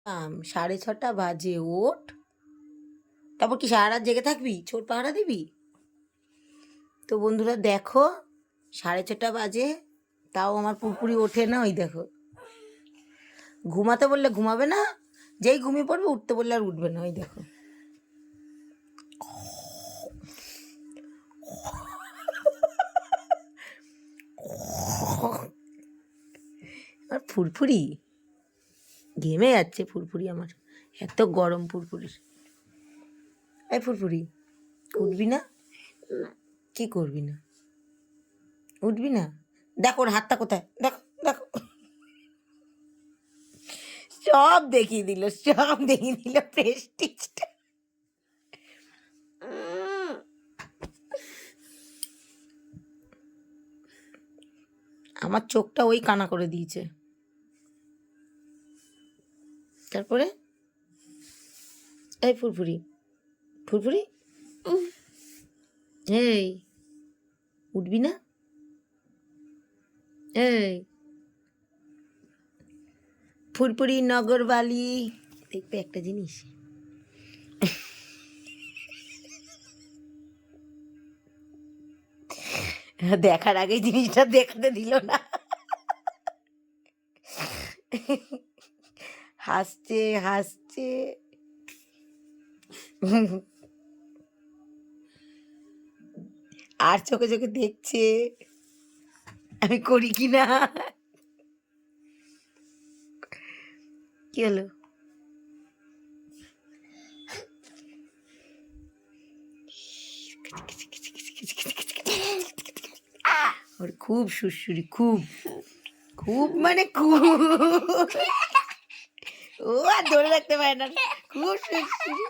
6:30 বাজে, ওঠ। তারপর কি সারা রাত জেগে থাকবি? ছোট পাহারা দিবি? তো বন্ধুরা দেখো 6:30 বাজে, তাও আমার পুরপুরি ওঠে না। ওই দেখো, ঘুমাতে বললে ঘুমাবে না, যেই ঘুমিয়ে পড়বে, উঠতে বললে আর উঠবে না। ওই দেখো, আর ফুরফুরি ঘেমে যাচ্ছে। ফুরফুরি আমার এত গরম। ফুরফুরির এই ফুরফুরি, উঠবি না? কি করবি না? উঠবি না? দেখো ওর হাতটা কোথায়, দেখো দেখো, সব দেখিয়ে দিল, সব দেখিয়ে দিল প্রেস্টিজটা। আমার চোখটা ওই কানা করে দিয়েছে। তারপরে এই ফুরফুরি, ফুরফুরি, এই উঠবি না? এই ফুরফুরি নগরবালি, দেখবে একটা জিনিস, দেখার আগে জিনিসটা দেখাতে দিল না। হাসছে হাসছে। আর চোখে চোখে দেখছে আমি করি কি না। কি হলো? ওর খুব সুরসুরি, খুব খুব মানে খুব, ও আর ধরে রাখতে পারে না, খুব সুরসুরি।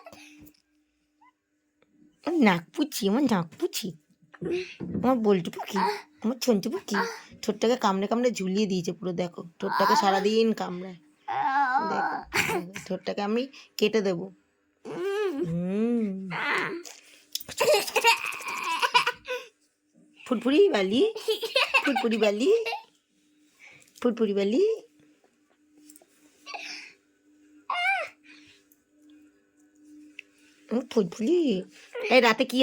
নাক পুছি, আমার নাক পুছি, আমার বল্টু পাখি, আমার ছঞ্চু পাখি ঠোঁটটাকে কামড়ে কামড়ে ঝুলিয়ে দিয়েছে পুরো। দেখো ঠোঁটটাকে সারাদিন কামড়ায়। দেখো ঠোঁটটাকে আমি কেটে দেবো। ফুরফুরি বালি, ফুরফুরি বালি, ফুরফুরি বালি। ফুরফুরি এই রাতে কি